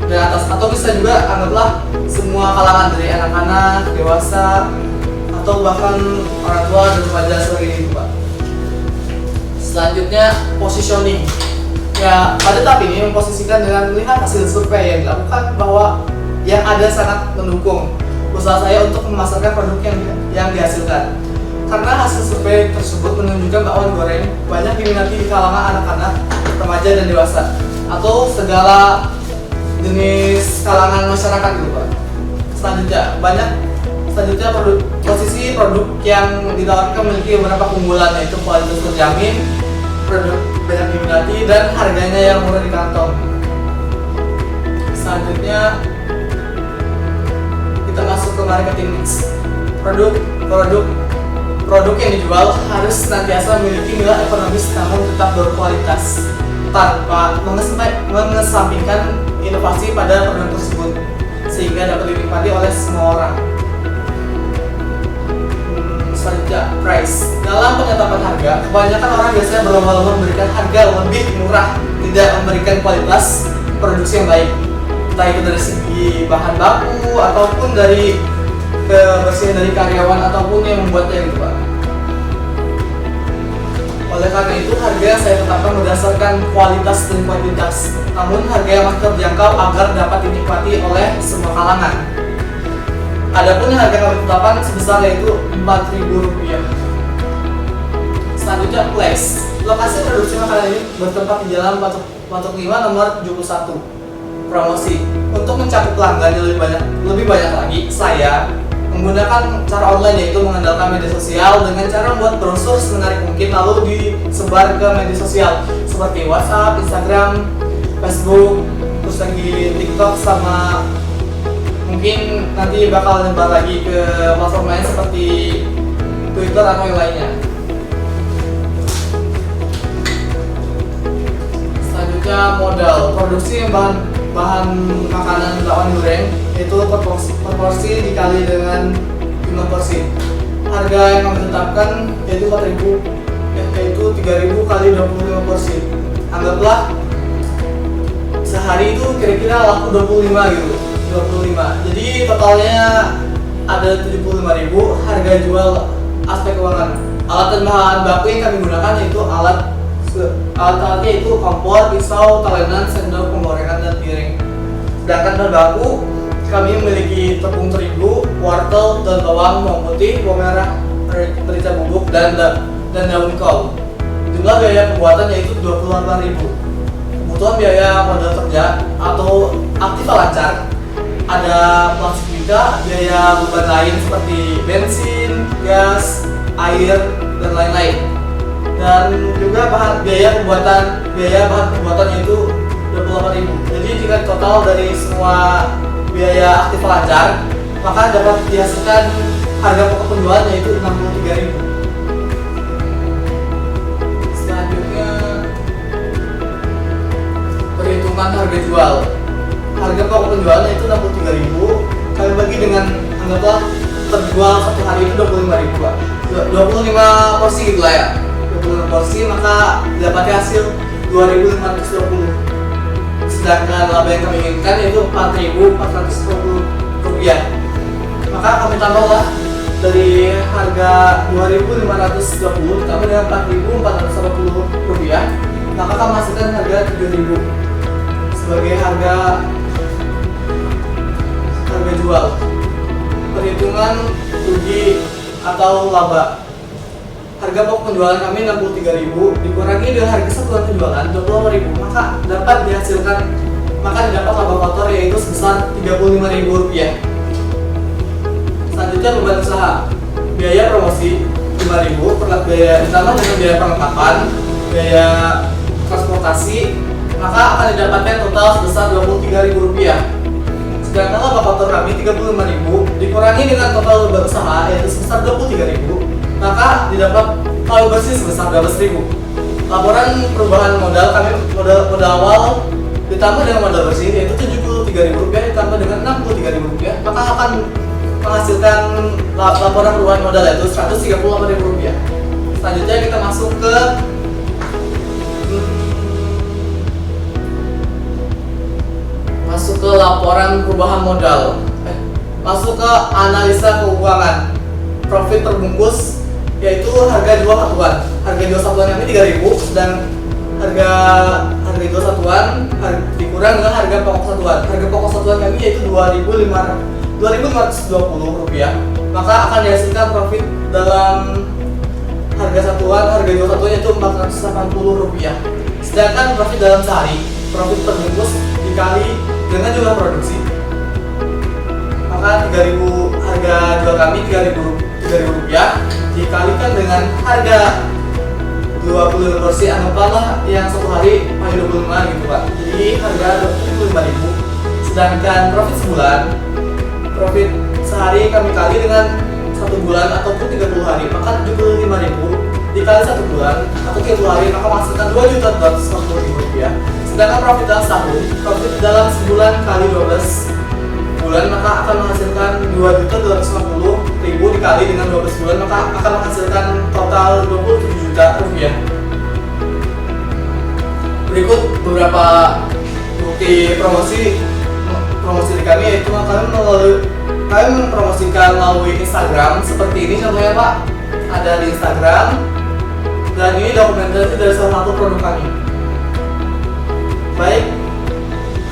dan atas, atau bisa juga anggaplah semua kalangan dari anak-anak, dewasa, atau bahkan orang tua dan remaja seperti itu Pak. Selanjutnya, positioning. Ya, pada tahap ini memposisikan dengan melihat hasil survei yang dilakukan bahwa yang ada sangat mendukung usaha saya untuk memasarkan produk yang dihasilkan. Karena hasil survei tersebut menunjukkan bakwan goreng banyak diminati di kalangan anak-anak, remaja dan dewasa, atau segala jenis kalangan masyarakat gitu Pak. Selanjutnya posisi produk yang ditawarkan memiliki beberapa keunggulan, yaitu kualitas terjamin, produk banyak diminati, dan harganya yang murah di kantong. Selanjutnya kita masuk ke marketing mix. Produk yang dijual harus senantiasa memiliki nilai ekonomis namun tetap berkualitas tanpa mengesampingkan inovasi pada produk tersebut sehingga dapat dinikmati oleh semua orang. Selanjutnya, price. Dalam penetapan harga, kebanyakan orang biasanya berlomba-lomba memberikan harga lebih murah, tidak memberikan kualitas produksi yang baik, entah itu dari segi bahan baku ataupun dari kebersihan dari karyawan ataupun yang membuatnya gitu Pak. Oleh karena itu, harga yang saya tetapkan berdasarkan kualitas dan kuantitas, namun harga yang masih terjangkau agar dapat dinikmati oleh semua kalangan. Adapun harga kami tetapkan sebesar yaitu Rp4.000. Selanjutnya, place. Lokasi produksi makanan ini bertempat di Jalan Patok 5 nomor 71. Promosi. Untuk mencakup pelanggan yang lebih banyak lagi, saya menggunakan cara online, yaitu mengandalkan media sosial dengan cara membuat brosur semenarik mungkin lalu disebar ke media sosial seperti WhatsApp, Instagram, Facebook, terus lagi TikTok, sama mungkin nanti bakal nyebar lagi ke platform lain seperti Twitter atau yang lainnya. Selanjutnya modal produksi bahan makanan bakwan goreng, yaitu per porsi dikali dengan jumlah porsi. Harga yang kami tetapkan yaitu 4.000, yaitu 3.000 kali 25 porsi. Anggaplah sehari itu kira-kira laku 25 gitu, 25. Jadi totalnya ada 75.000. Harga jual aspek keuangan. Alat dan bahan baku yang kami gunakan yaitu alat-alatnya itu kompor, pisau, talenan, sendok, penggorengan, dan piring. Sedangkan bahan baku kami memiliki tepung terigu, wortel, daun bawang, bawang putih, bawang merah, merica bubuk, dan daun kol. Jumlah biaya pembuatan yaitu 28.000. Kebutuhan biaya modal kerja atau aktiva lancar, ada plastik juga, biaya beban lain seperti bensin, gas, air, dan lain-lain. Dan juga biaya bahan pembuatan yaitu 28.000. Jadi jika total dari semua biaya aktif lancar, maka dapat dihasilkan harga pokok penjualan yaitu 63.000. Selanjutnya perhitungan harga jual. Harga pokok penjualan yaitu 63.000 kali bagi dengan anggaplah terjual satu hari itu 25 porsi gitu lah ya. 25 porsi, maka dapatnya hasil 2.520. Sedangkan laba yang kami inginkan yaitu 4.420 rupiah. Maka kami tambahlah dari harga 2.520 ditambah dengan 4.480 rupiah, maka kami hasilkan harga 3.000 sebagai harga jual. Perhitungan rugi atau laba. Harga pokok penjualan kami 63.000 dikurangi dengan harga satuan penjualan 25.000, maka didapat laba kotor yaitu sebesar 35.000 rupiah. Selanjutnya beban usaha. Biaya promosi 5.000 biaya ditambah dengan biaya perlengkapan, biaya transportasi, maka akan didapatkan total sebesar 23.000 rupiah. Sedangkan laba kotor kami 35.000 dikurangi dengan total beban usaha yaitu sebesar 23.000, maka didapat laba bersih sebesar 12.000. Laporan perubahan modal kami modal awal ditambah dengan modal bersih yaitu 73.000 rupiah ditambah dengan 63.000 rupiah, maka akan menghasilkan laporan perubahan modal yaitu 138.000 rupiah. Selanjutnya kita masuk ke laporan perubahan modal. Masuk ke analisa keuangan. Profit terbungkus yaitu harga jual satuan. Harga jual satuan kami 3.000 dan harga jual satuan dikurang dengan harga pokok satuan. Harga pokok satuan kami yaitu 2.520 rupiah. Maka akan dihasilkan profit dalam harga jual satuan yaitu 480 rupiah. Sedangkan profit dalam sehari, profit terbungkus dikali dengan jumlah produksi, maka 3.000 harga jual kami 3.000 rupiah dikalikan dengan harga 25 porsi, anggaplah yang satu hari paling 25 gitu Pak. Jadi harga 25.000. Sedangkan profit sebulan, profit sehari kami kali dengan 1 bulan ataupun 30 hari, maka 75.000 dikali 1 bulan atau 30 hari, maka menghasilkan 2.240.000 rupiah. Sedangkan profit dalam setahun, profit dalam sebulan kali 12 bulan, maka akan menghasilkan 2.250.000 dikali dengan 12 bulan, maka akan menghasilkan total 27 juta rupiah. Berikut beberapa bukti promosi di kami, yaitu kami mempromosikan melalui Instagram seperti ini contohnya Pak. Ada di Instagram, dan ini dokumentasi dari salah satu produk kami. Baik,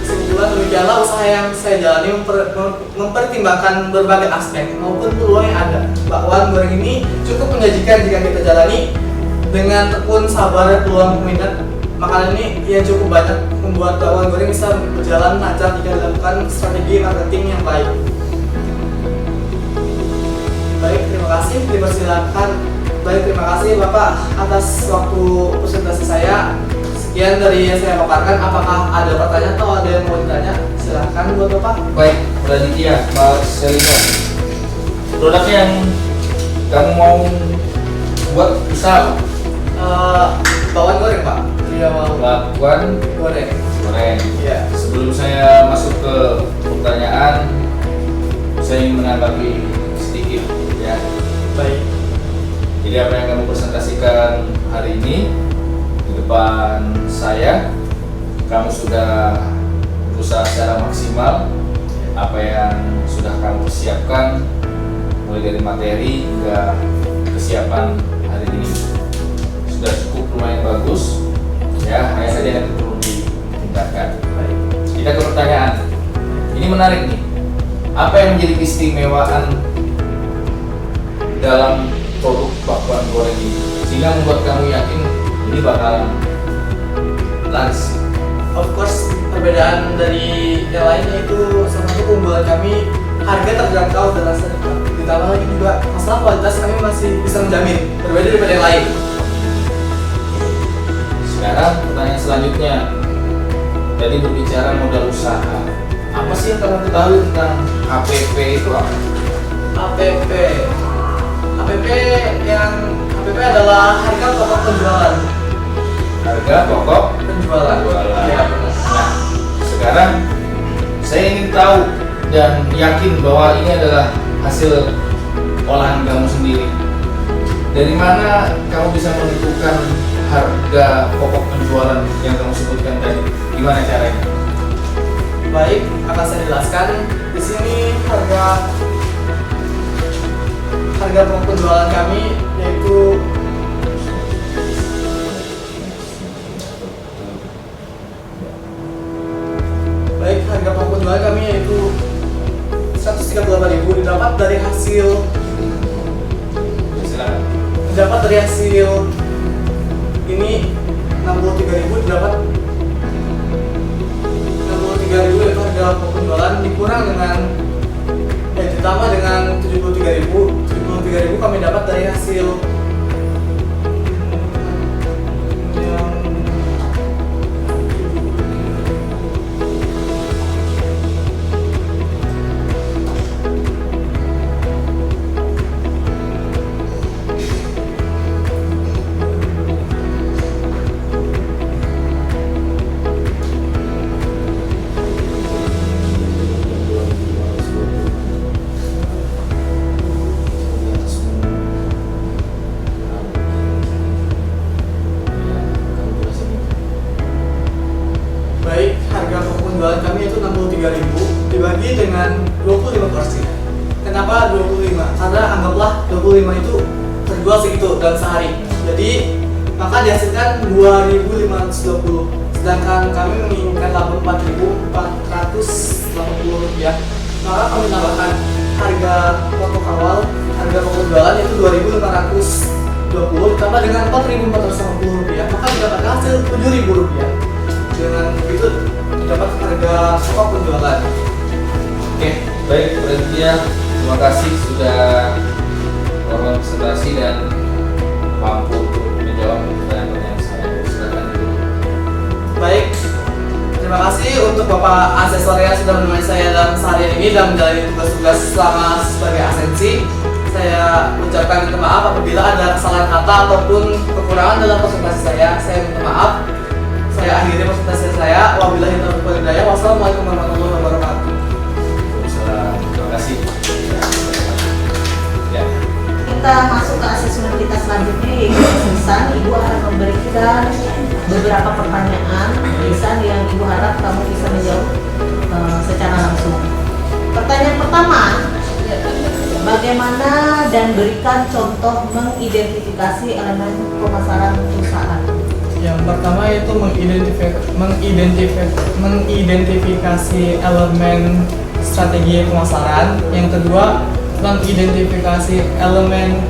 kesimpulan demikianlah usaha yang saya jalani mempertimbangkan berbagai aspek maupun peluang yang ada. Bakwan goreng ini cukup menjanjikan jika kita jalani dengan tekun, sabar, dan peluang peminat. Makanan ini yang cukup banyak membuat bakwan goreng bisa berjalan lancar jika dilakukan strategi marketing yang baik. dipersilakan. Baik, terima kasih Bapak atas waktu presentasi saya. Sekian dari yang saya paparkan. Apakah ada pertanyaan atau ada yang mau ditanya? Silahkan buat Bapak. Baik, Raditya, Mbak Selina, produk yang kamu mau buat usaha Bakwan goreng Pak. Iya mau bakwan goreng. goreng. Iya. Sebelum saya masuk ke pertanyaan, saya ingin menanggapi sedikit ya. Baik. Jadi apa yang kamu presentasikan hari ini di depan saya, kamu sudah berusaha secara maksimal. Apa yang sudah kamu persiapkan, mulai dari materi hingga kesiapan hari ini, sudah cukup lumayan bagus. Ya, hanya saja yang perlu ditingkatkan. Baik. Kita ke pertanyaan. Ini menarik nih. Apa yang menjadi keistimewaan dalam produk bakwan goreng ini sehingga membuat kamu yakin ini bakalan laris? Of course, perbedaan dari yang lainnya itu salah satu keunggulan kami, harga terjangkau dan rasa dekat. Ditambah lagi juga masalah kualitas kami masih bisa menjamin, berbeda daripada yang lain. Sekarang pertanyaan selanjutnya. Jadi berbicara modal usaha, apa sih yang kamu ketahui tentang HPP itu apa? APP adalah harga pokok penjualan. Harga pokok Penjualan. Ya, benar. Nah, sekarang saya ingin tahu dan yakin bahwa ini adalah hasil olahan kamu sendiri. Dari mana kamu bisa menentukan harga pokok penjualan yang kamu sebutkan tadi? Gimana caranya? Baik, akan saya jelaskan. Di sini harga pokok penjualan kami yaitu harga pokok penjualan kami yaitu 138.000 didapat dari hasil ini 63.000 didapat 63.000 itu harga pokok penjualan dikurang dengan ditambah dengan 73.000 kami dapat dari hasil penjualan kami itu 63.000 dibagi dengan 25 porsi. Kenapa 25? Karena anggaplah 25 itu terjual segitu dalam sehari. Jadi maka dihasilkan 2.520. Sedangkan kami menginginkan laba 4.480 rupiah. Maka kami tambahkan harga pokok awal, harga pokok penjualan itu 2.520 ditambah dengan 4.480 rupiah. Maka mendapatkan hasil 7.000 rupiah. Dengan itu dapat harga pokok penjualan. Oke, baik Raditya, terima kasih sudah berpresentasi dan mampu untuk menjawab pertanyaan-pertanyaan saya. Silakan. Baik, terima kasih untuk Bapak Asesor yang sudah menemani saya dalam seharian ini dan menjalani tugas-tugas selama sebagai asensi. Saya ucapkan minta maaf apabila ada kesalahan kata ataupun kekurangan dalam presentasi saya. Saya minta maaf. Saya akhiri presentasi saya. Wabillahi taufiq wal hidayah. Wassalamualaikum warahmatullahi wabarakatuh. Terima kasih. Ya. Kita masuk ke asesmen kita selanjutnya, yaitu lisan. Ibu akan memberikan beberapa pertanyaan lisan yang ibu harap kamu bisa menjawab secara langsung. Pertanyaan pertama, bagaimana dan berikan contoh mengidentifikasi elemen pemasaran perusahaan. Yang pertama itu mengidentifikasi elemen strategi pemasaran. Yang kedua, mengidentifikasi elemen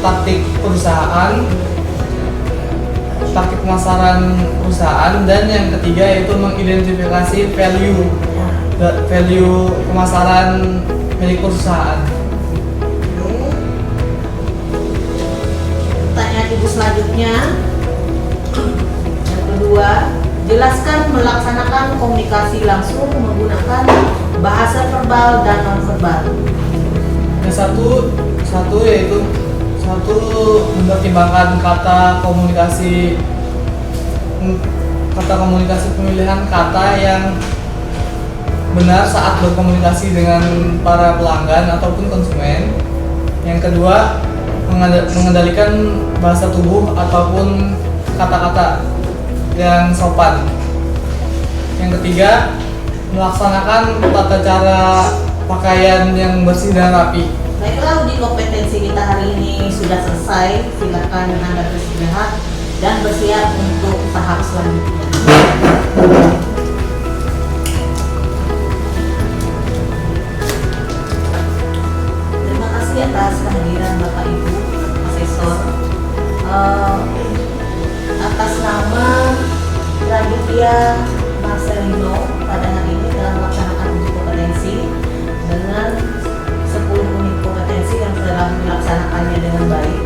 taktik perusahaan, taktik pemasaran perusahaan, dan yang ketiga yaitu mengidentifikasi value pemasaran milik perusahaan. Ibu selanjutnya. Yang kedua, jelaskan melaksanakan komunikasi langsung menggunakan bahasa verbal dan non-verbal. Yang satu yaitu mempertimbangkan kata komunikasi pemilihan kata yang benar saat berkomunikasi dengan para pelanggan ataupun konsumen. Yang kedua, mengendalikan bahasa tubuh ataupun kata-kata yang sopan. Yang ketiga, melaksanakan tata cara pakaian yang bersih dan rapi. Baiklah, uji kompetensi kita hari ini sudah selesai. Silakan Anda beristirahat dan bersiap untuk tahap selanjutnya. Terima kasih atas kehadiran Bapak Ibu Asesor. Atas nama Raditya Marcelino pada hari ini dalam melaksanakan uji kompetensi dengan 10 unit kompetensi yang telah dilaksanakannya dengan baik.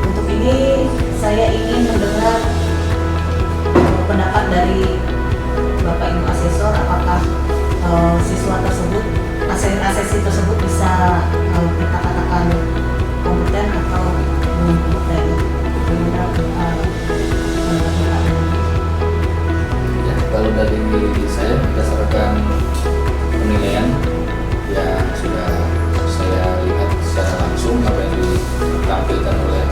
Untuk ini saya ingin mendengar pendapat dari Bapak Ibu Asesor, apakah siswa tersebut, asesi tersebut bisa kita katakan kompeten atau belum kompeten. Ya, kalau dari saya berdasarkan penilaian yang sudah saya lihat secara langsung apa yang ditampilkan oleh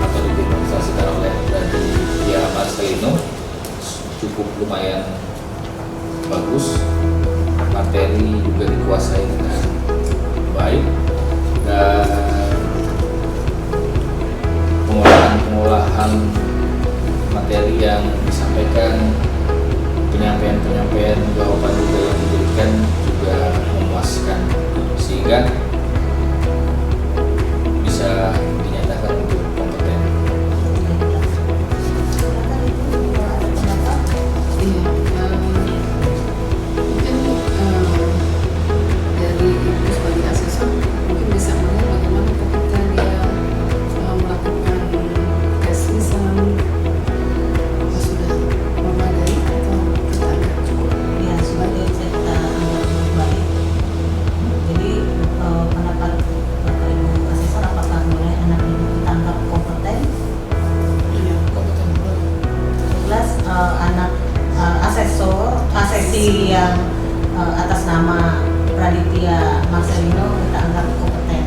atau didemonstrasikan oleh Raditya Marcelino cukup lumayan bagus, materi juga dikuasai dengan baik, dan pengolahan materi yang disampaikan, penyampaian jawaban juga yang diberikan juga memuaskan, sehingga bisa dinyatakan untuk kompeten. Mungkin dari Ibu sebagai asesor mungkin bisa melihat bagaimana ketika dia melakukan tes lisan, apa sudah memadai atau kita agak cukup. Ya, sebagai kita anggap cukup baik. Jadi pendapat Bapak Ibu Asesor, apakah boleh anak ibu kita anggap kompeten? Iya. Kompeten. Jelas anak asesi yang atas nama Raditya Marcelino kita anggap kompeten.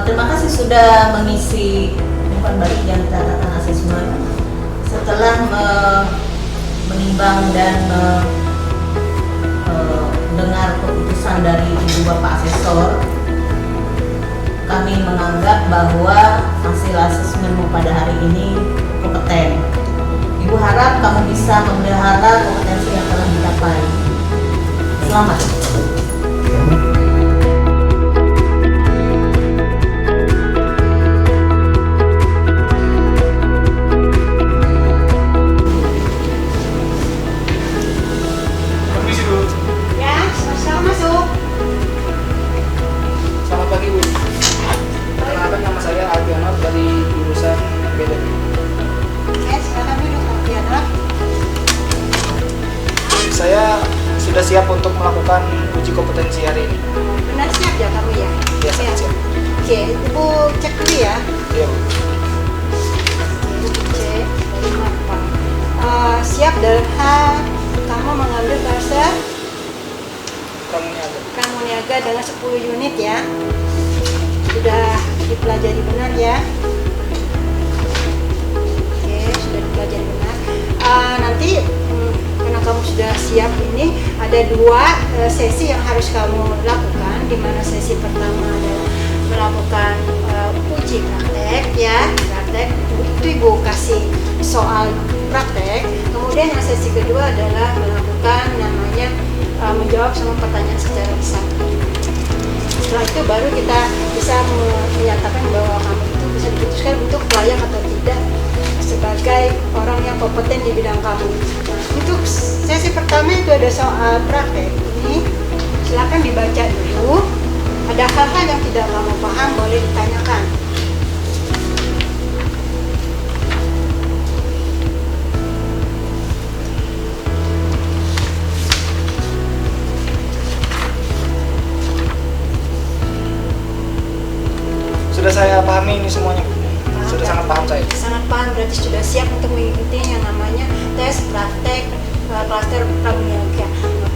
Terima kasih sudah mengisi umpan balik yang catatan asesmen. Setelah menimbang dan mendengar keputusan dari Ibu Bapak Asesor, kami menganggap bahwa hasil asesmenmu pada hari ini kompeten. Ibu harap kamu bisa memelihara kompetensi yang telah dicapai. Selamat. Permisi dulu. Ya, sama-sama masuk. Selamat pagi Bu. Perkenalkan, nama saya Alfianov dari jurusan BDP. Ya, silakan duduk, Alfianov. Saya sudah siap untuk melakukan uji kompetensi hari ini. Benar siap ya kamu ya? Ya, sangat siap. Oke, Ibu cek dulu ya. Iya Bu. Ibu cek dari apa? Siap dalam hal kamu mengambil bahasa Pramuniaga dengan 10 unit ya. Sudah dipelajari benar ya? Oke, sudah dipelajari benar. Nanti karena kamu sudah siap ini, ada 2 sesi yang harus kamu lakukan, di mana sesi pertama adalah melakukan uji praktek ya, praktek itu Ibu kasih soal praktek. Kemudian yang sesi kedua adalah melakukan namanya menjawab semua pertanyaan secara lisan. Setelah itu baru kita bisa menyatakan bahwa kamu itu bisa diputuskan untuk layak atau tidak sebagai orang yang kompeten di bidang kamu. Nah, untuk sesi pertama itu ada soal praktek. Ini Silakan dibaca dulu. Ada hal-hal yang tidak kamu paham boleh ditanyakan. Sudah saya pahami ini semuanya, Bu. Sudah sangat paham saya. Sangat paham, berarti sudah siap untuk mengikuti yang namanya tes praktek klaster pramuniaga.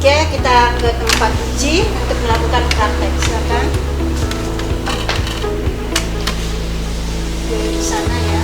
Oke, kita ke tempat uji untuk melakukan praktek. Silakan. Di sana ya.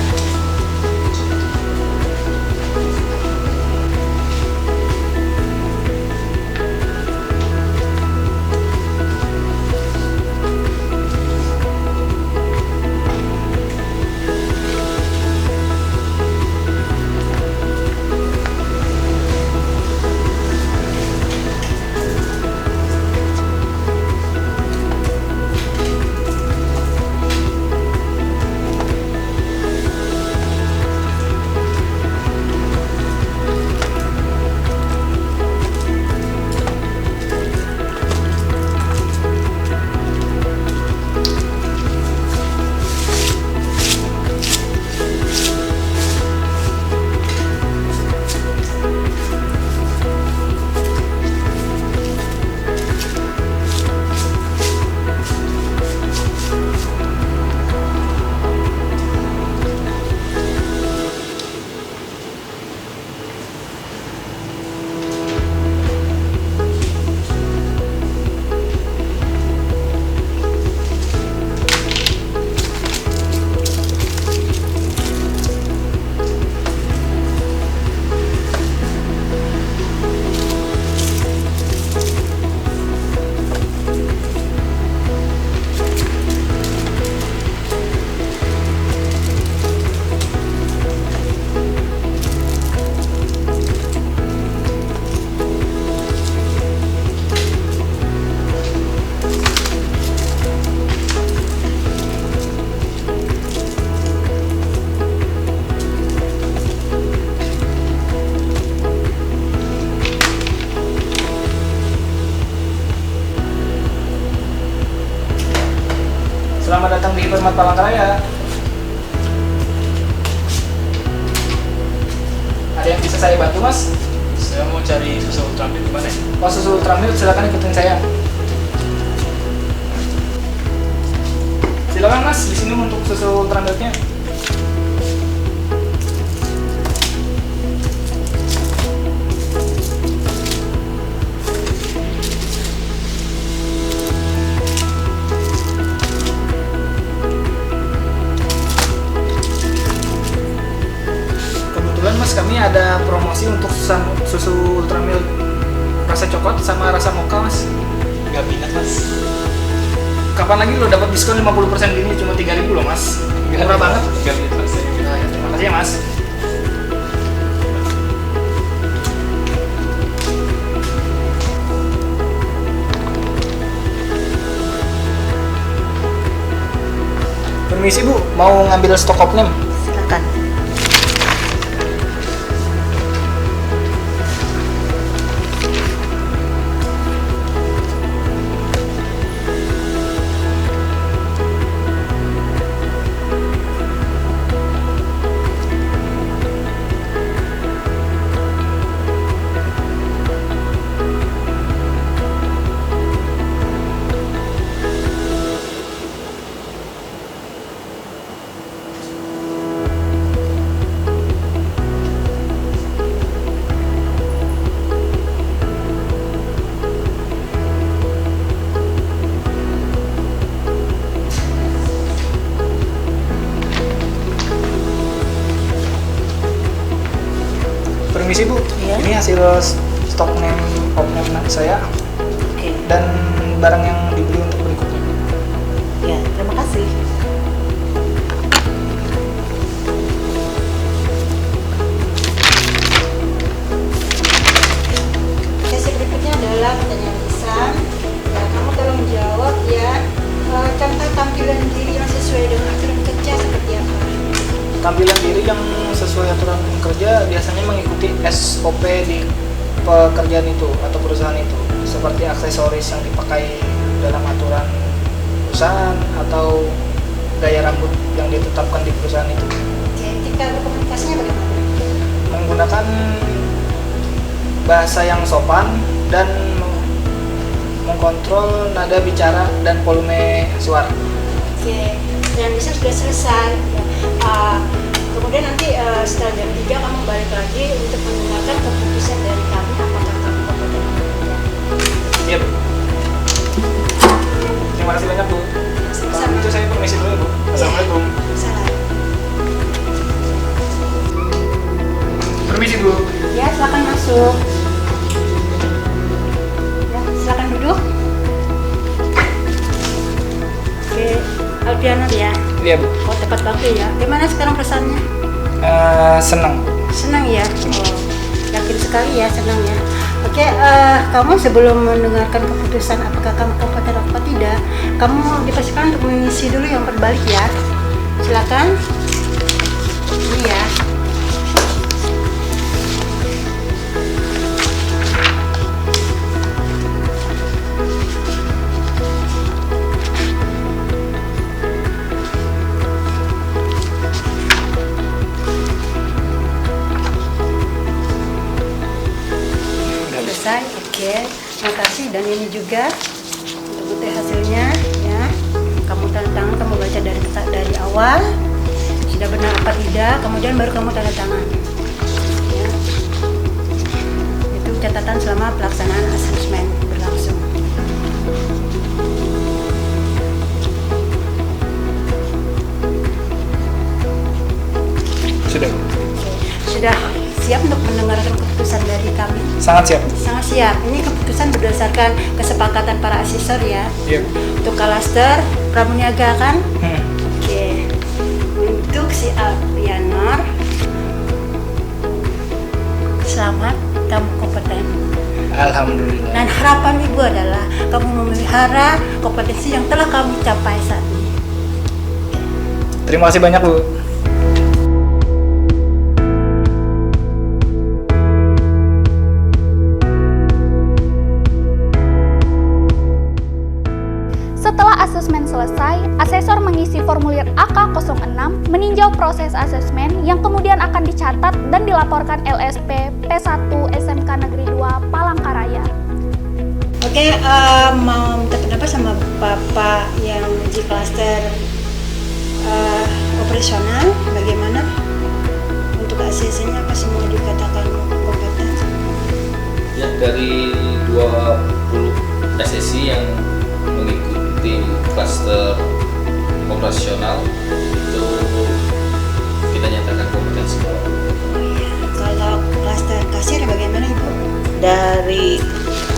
Selamat datang di Hipermat Palangkaraya. Ada yang bisa saya bantu, Mas? Saya mau cari susu ultramilk di mana? Oh, susu ultramilk, silakan ikutin saya. Silakan, Mas, di sini untuk susu ultramilknya. Mas, kami ada promosi untuk susu ultramilk rasa coklat sama rasa mocha, Mas. Gak minat, Mas. Kapan lagi lo dapat diskon 50% gini cuma 3.000 loh, Mas. Murah banget. Gak minat, Mas. Terima kasih ya, Mas. Permisi, Bu, mau ngambil stok opname? Silakan. Permisi, Bu, Iya. ini hasil stok opname saya Oke. dan barang yang dibeli untuk berikutnya. Ya, terima kasih. Sesi berikutnya adalah pertanyaan lisan. Ya, kamu tolong jawab ya. Contoh tampilan diri yang sesuai dengan aturan kerja seperti apa? Tampilan diri yang sesuai aturan kerja biasanya mengikuti SOP di pekerjaan itu atau perusahaan itu. seperti aksesoris yang dipakai dalam aturan perusahaan atau gaya rambut yang ditetapkan di perusahaan itu. Oke, tingkat berkomunikasinya bagaimana? Menggunakan bahasa yang sopan dan mengkontrol nada bicara dan volume suara. Oke, dan bisa sudah selesai. Kemudian nanti setelah jam 3 kamu balik lagi untuk mendengarkan keputusan dari kami apakah kamu kompeten atau tidak. Iya, Bu. Terima kasih banyak, Bu. Sama-sama. Itu saya permisi dulu, Bu. Assalamualaikum. Salam. Permisi, Bu. Ya, silakan masuk. Ya, silakan duduk. Oke, Alfiana ya. Iya, Bu. Oh, tepat waktu ya. Gimana sekarang perasaannya? Senang. Senang ya? Oh, yakin sekali ya, senang ya. Oke, kamu sebelum mendengarkan keputusan apakah kamu kompeten atau tidak, kamu dipastikan untuk mengisi dulu yang berbalik ya. Silakan. Ini ya. Selesai, oke. Terima kasih, dan ini juga untuk hasilnya ya. Kamu tanda tangan, kamu baca dari awal sudah benar apa tidak, kemudian baru kamu tanda tangan ya. Itu catatan selama pelaksanaan asesmen berlangsung. Sudah, Bu. Sudah siap untuk mendengarkan keputusan dari kami? Sangat siap. Sangat siap. Ini keputusan berdasarkan kesepakatan para asesor ya. Iya. Untuk klaster pramuniaga kan? Hmm. Oke. Untuk si Alfianor, selamat, kamu kompeten. Alhamdulillah. Dan harapan ibu adalah kamu memelihara kompetensi yang telah kamu capai saat ini. Terima kasih banyak, Bu. Setelah asesmen selesai, asesor mengisi formulir AK06 meninjau proses asesmen yang kemudian akan dicatat dan dilaporkan LSP P1 SMK Negeri 2 Palangkaraya. Oke, mau minta pendapat sama Bapak yang uji klaster operasional, bagaimana? Untuk ACC-nya apa semua dikatakan kompeten? Ya, dari 20 SSI yang mengikuti klaster operasional itu kita nyatakan kompeten semua. Oh iya, kalau klaster kasir bagaimana Ibu? Dari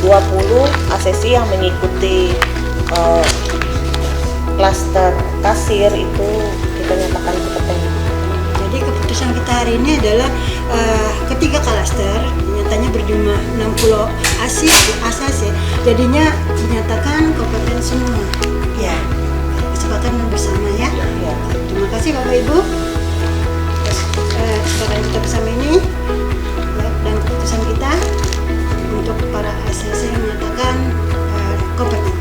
20 ACC yang mengikuti klaster kasir itu kita nyatakan kompeten. Jadi keputusan kita hari ini adalah ketiga klaster nyatanya berjumlah 60 ACC, jadinya dinyatakan kompeten semua. Ya, kesepakatan bersama ya. Ya. Terima kasih Bapak Ibu atas kesepakatan kita bersama ini ya, dan keputusan kita untuk para ACC yang menyatakan kompeten.